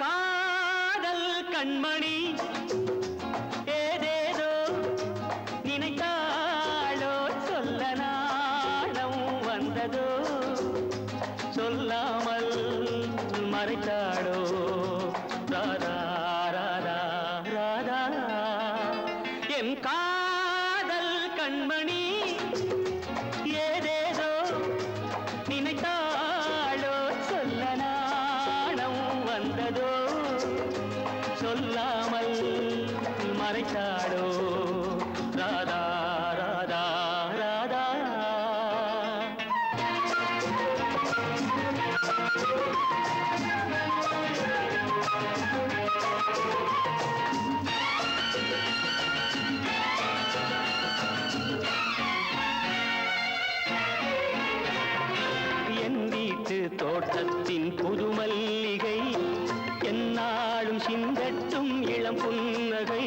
காதல் கண்மணி ஏதேதோ நினைத்தாளோ சொல்ல நாணம் வந்ததோ சொல்லாமல் மறைத்தாளோ ராதா ராதா ராதா என் காதல் கண்மணி ஏதேதோ நினைத்தாளோ சொல்ல நாணம் வந்ததோ சொல்லாமல் மறைத்தாளோ ராதா ராதா ராதா என் வீட்டு தோட்டத்தின் புது மல்லிகை என்னாலும் சிந்தட்டும் இளம் புன்னகை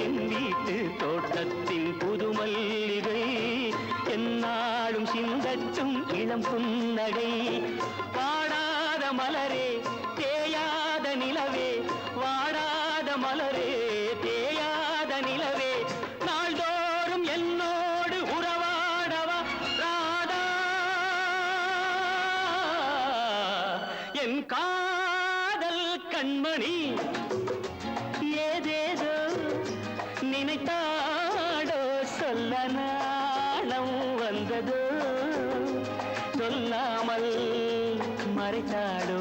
என் வீட்டு தோட்டத்தின் புது மல்லிகை என்னாலும் சிந்தட்டும் இளம் புன்னகை வாடாத மலரே தேயாத நிலவே வாடாத மலரே தேயாத நிலவே நாள்தோறும் என்னோடு உறவாடவா ராதா என் காதல் கண்மணி ஏதேதோ நினைத்தாடோ சொல்ல நாணம் வந்ததோ சொல்லாமல் மறைத்தாடோ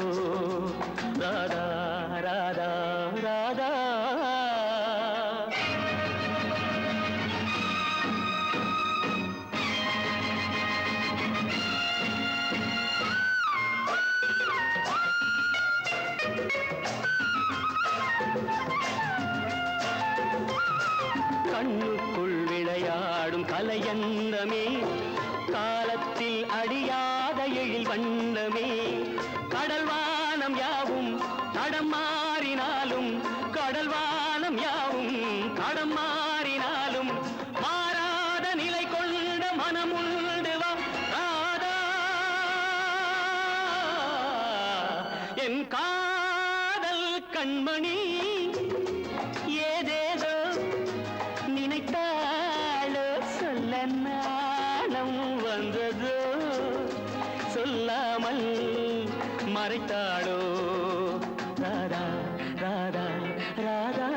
ராதா ராதா ராதா கண்ணுக்குள் விளையாடும் கலையன்னமே காலத்தில் அடியாத எழில் வண்ணமே கடல் வானம் யாவும் தடம் மாறினாலும் கடல் வானம் யாவும் தடம் மாறினாலும் மாறாத நிலை கொண்ட மனமுண்டு வா ராதா என் காதல் கண்மணி ஏதேதோ நினைத்தாளோ சொல்ல நாணம் வந்ததோ சொல்லாமல் மறைத்தாளோ ராதா ராதா ராதா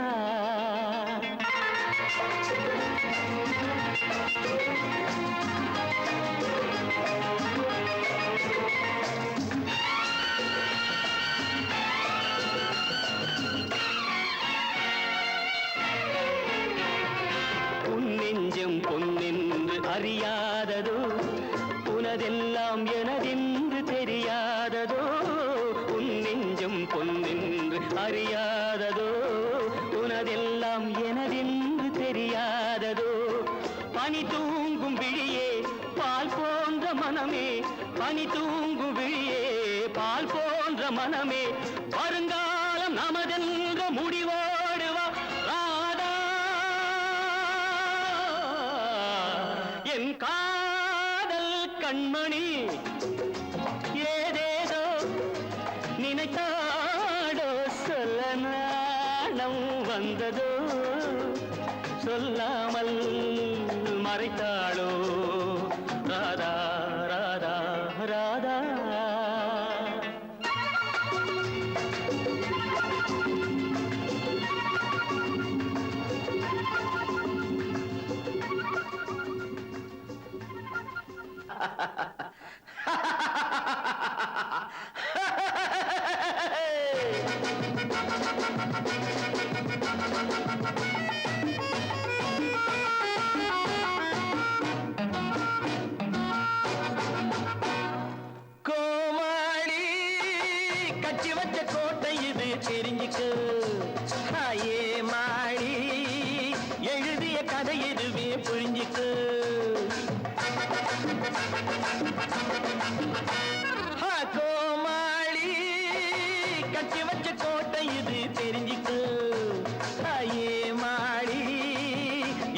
நெஞ்சம் பொன்னென்று அறியாததோ உனதெல்லாம் எனதென்று தெரியாததோ உன் நெஞ்சம் பொன்னென்று அறியாததோ உனதெல்லாம் எனதென்று தெரியாததோ பனி தூங்கும் விழியே பால் போன்ற மனமே பனி தூங்கும் விழியே பால் போன்ற மனமே வருங்காலம் நமதென்ற முடிவோடுவா ராதா என் காதல் கண்மணி ஏதேதோ நினைத்தாடோ சொல்ல நாணம் வந்ததோ சொல்லாமல் மறைத்தாளோ ராதா ராதா ராதா கோமாளி கட்சி வச்ச கோட்டை இது தெரிஞ்சுக்கு ஏ மாளி எழுதிய கதை எதுவே புரிஞ்சுக்கு கோமாளி கட்சி வச்ச கோட்டை இது தெரிஞ்சுக்கு ஏ மாளி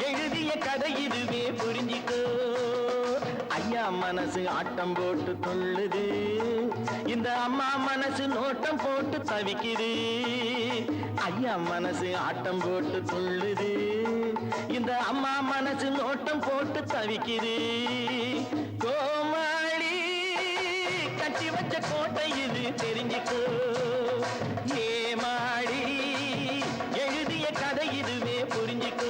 எழுதிய கதை இதுவே புரிஞ்சுக்கு ஐயா மனசு ஆட்டம் போட்டு துள்ளுது, இந்த அம்மா மனசு நோட்டம் போட்டு தவிக்குது. ஐயா மனசு ஆட்டம் போட்டு துள்ளுது, இந்த அம்மா மனசு நோட்டம் போட்டு தவிக்குது. கோமாளி கட்டி வச்ச கோட்டை இது தெரிஞ்சுக்கோ, ஏமாளி எழுதிய கதை இதுவே புரிஞ்சுக்கோ.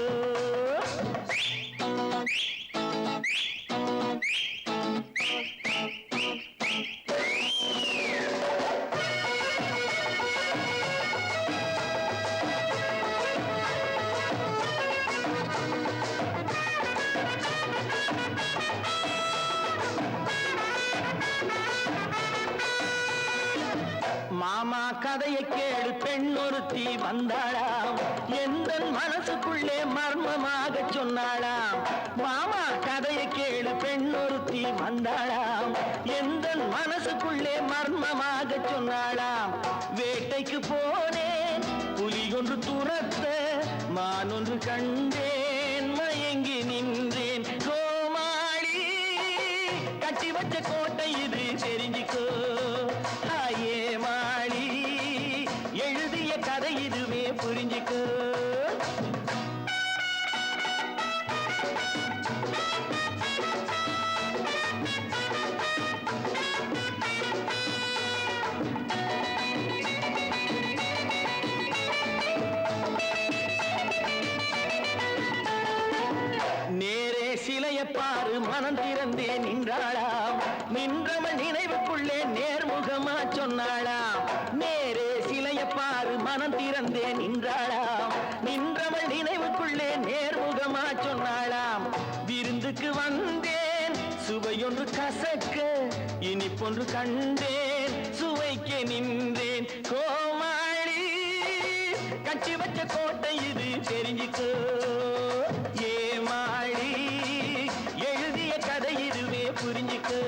மாமா கதையை கேளு, பெண் ஒருத்தி வந்தாளாம், எந்த மனசுக்குள்ளே மர்மமாக சொன்னாளாம். மாமா கதையை கேளு, பெண் ஒருத்தி வந்தாளாம், எந்த மனசுக்குள்ளே மர்மமாக சொன்னாளாம். வேட்டைக்கு போனேன் புலி ஒன்று துரத்த, மான் ஒன்று கண்டேன் மயங்கி நின்றேன். கோமாளி கட்டி வச்ச கோட்டை இது தெரிஞ்சுக்கோ, ஏமாளி எழுதிய கதை இதுவே புரிஞ்சுக்கோ. நேரே சிலைய பாரு, மனம் திறந்தே நின்றாளாம், நின்றவள் நினைவுக்குள்ளே நேர்முகமா சொன்னாளாம். நேரே சிலைய பாரு, மனம் திறந்தே நின்றாளாம், நின்றவள் நினைவுக்குள்ளே நேர்முகமா சொன்னாளாம். விருந்துக்கு வந்தேன் சுவையொன்று கசக்க, இனிப்பொன்று கண்டேன் சுவைக்க நின்றேன். கோமாளி கட்டி வச்ச கோட்டை இது தெரிஞ்சுக்கோ, ஏமாளி எழுதிய கதை இதுவே புரிஞ்சுக்கோ.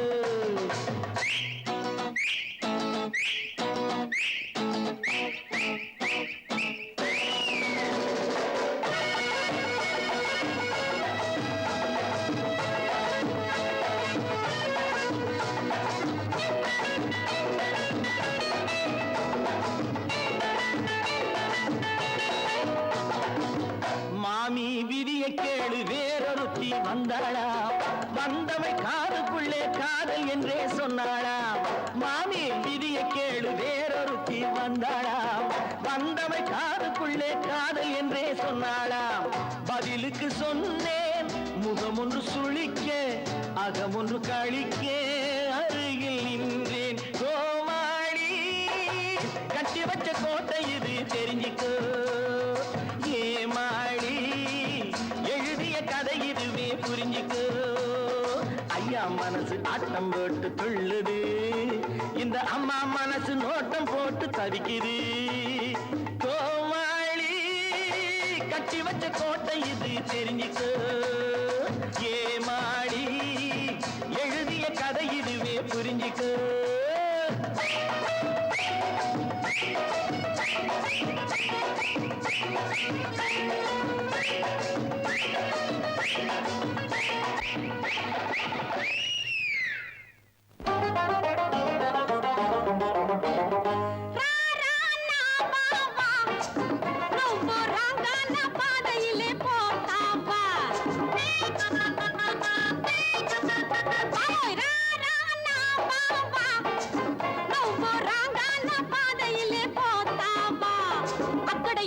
மாமி விதியை கேளு, வேறொருத்தி வந்தாளாம், வந்தவை காதுக்குள்ளே காதல் என்றே சொன்னாளாம். மாமி விதியை கேளு, வேறொருத்தி வந்தாளாம், வந்தவை காதுக்குள்ளே காதல் என்றே சொன்னாளாம். பதிலுக்கு சொன்னேன் முகம் ஒன்று சுளிக்க, அகம் ஒன்று கழிக்க அருகில் நின்றேன். கோமாளி கட்டி வச்ச கோட்டை இது தெரிஞ்சுக்கோ, ஏமாளி எழுதிய கதை இதுவே புரிஞ்சுக்கோ. ஐயா மனசு ஆட்டம் போட்டு துள்ளுது, இந்த அம்மா மனசு நோட்டம் போட்டு தவிக்குது. கோமாளி கட்டி வச்ச கோட்டை இது தெரிஞ்சுக்கோ, ஏமாளி எழுதிய கதை இதுவே புரிஞ்சுக்கோ.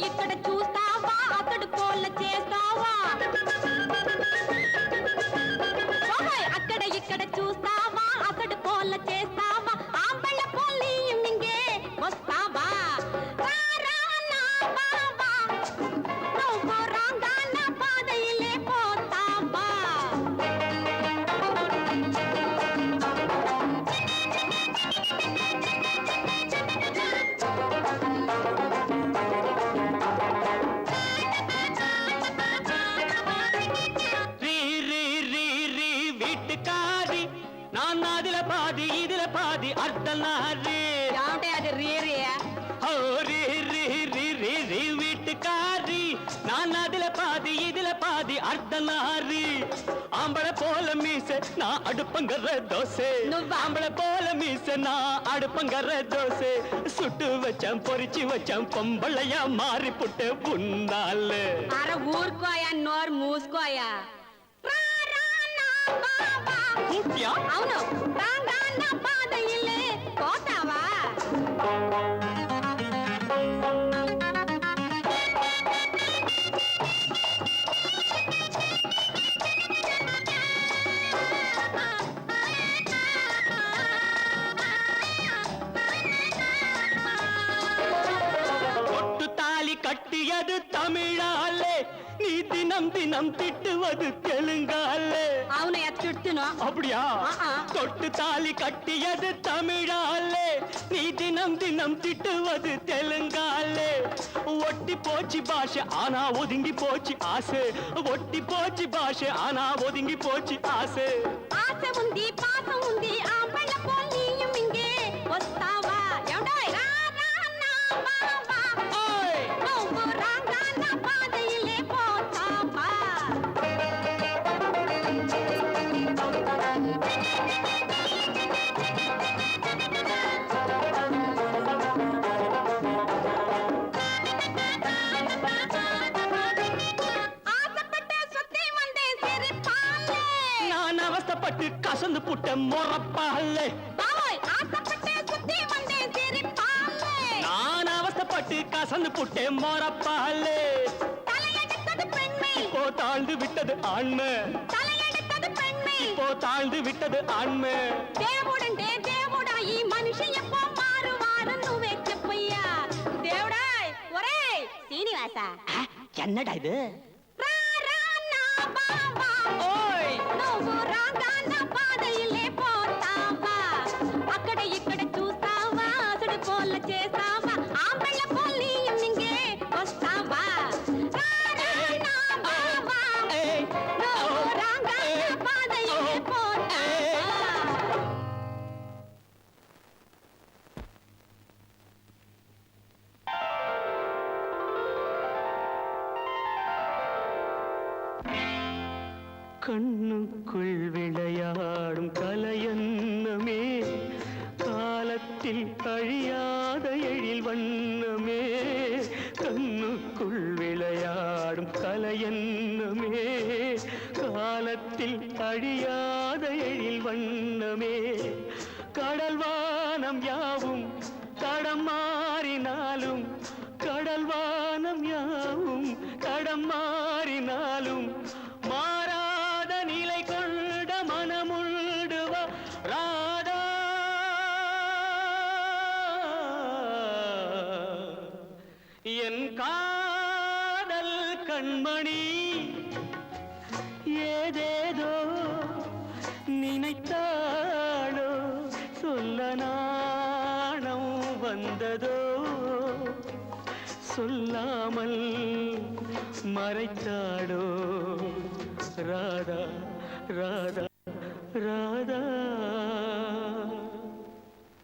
ఇక్కడ చూస్తావా, అతడు కోళ్ళ చేస్తావా, అక్కడ ఇక్కడ చూస్తావా, అతడు కోళ్ళ చేస్తావా, ఆంబళ్ళ పోలి మింగే వస్తావా. నువ్వు రాగా నా పాదయిలే పోతావా. అర్థనారి ఏమంటే అది రీరియా வீட்டுக்காரி, நான் அதுல பாதி இதுல பாதி அர்த்தநாரி. ஆம்பளை போல மீச நான் அடுப்பங்கற தோசை ஆம்பளை போல மீச நான் அடுப்பங்கற தோசை சுட்டு வச்சேன் பொரிச்சு வச்சேன் பொம்பளையா மாறி புட்டு புண்ணால అర ఊరుకోయా నోరు మూసుకోయా రా రా నా బాబా கூட்டியா అవును రాంగా నా పాదయిలే పోతావా தொட்டு தாலி கட்டியது தமிழாலே நீ தினம் தினம் திட்டுவது தெலுங்காலே అవునయ్య తిట్టును அப்படியா தொட்டு தாலி கட்டியது தமிழாலே நீ தினம் தினம் திட்டுவது தெலுங்காலே ஒட்டி போச்சு பாஷை ஆனா ஒதுங்கி போச்சு ஆசை ஒட்டி போச்சு பாஷை ஆனா ஒதுங்கி போச்சு ஆசை ఆశ ఉంది పాసం ఉంది ఆ పళ్ళ పోలీయం ఇంగే వస్తావా ఎవడోయ్ రా రా నా బాబా ఓయ్ నువ్వు రాంగా నా పాదయిలే పోతావా ఆశపట్టే సుత్తి వందే సిరిపాలే நான் அவஸ்தப்பட்டு கசந்து புட்ட முறப்பாலே బావోయ్ ఆశపట్టే సుత్తి వందే సిరిపాలే நான் அவஸ்தப்பட்டு கசந்து புட்டே முறப்பாலே தலையெடுத்தது பெண்மை இப்போ தாழ்ந்து விட்டது ஆண்மை தலையெடுத்தது பெண்மை இப்போ தாழ்ந்து விட்டது ஆண்மை దేవుడంటే దేవుడా ఈ మనిషి ఎప్పో మారువారు నువ్వే చెప్పయ్యా దేవుడాయ్ ఒరేయ్ శ్రీనివాస என்னடா இது రా రా నా బావా ఓయ్ నువ్వు రాగా నా పాదయిలే పోతావా అక్కడ ఇక్కడ చూస్తావా అసడు పోల చేస్తావా ఆ పెళ్ళ పోలి నింగే వస్తావా రా రా నా బావా ఏయ్ నువ్వు రాగా నా పాదయిలే పోతావా கண்ணுக்குள் விளையாடும் கலையன்னமே காலத்தில் அழியாத எழில் வண்ணமே கண்ணுக்குள் விளையாடும் கலையன்னமே காலத்தில் அழியாத எழில் வண்ணமே கடல்வானம் யாவும் தடம் மாறினாலும் கடல்வானம் யாவும் தடம் மாறினாலும் மாறாத நிலை கொண்ட மனமுள்டுவா ராதா என் காதல் கண்மணி ஏதேதோ நினைத்தாளோ சொல்ல நாணம் வந்ததோ சொல்லாமல் மறைத்தாடோ ராதா ராதா ராதா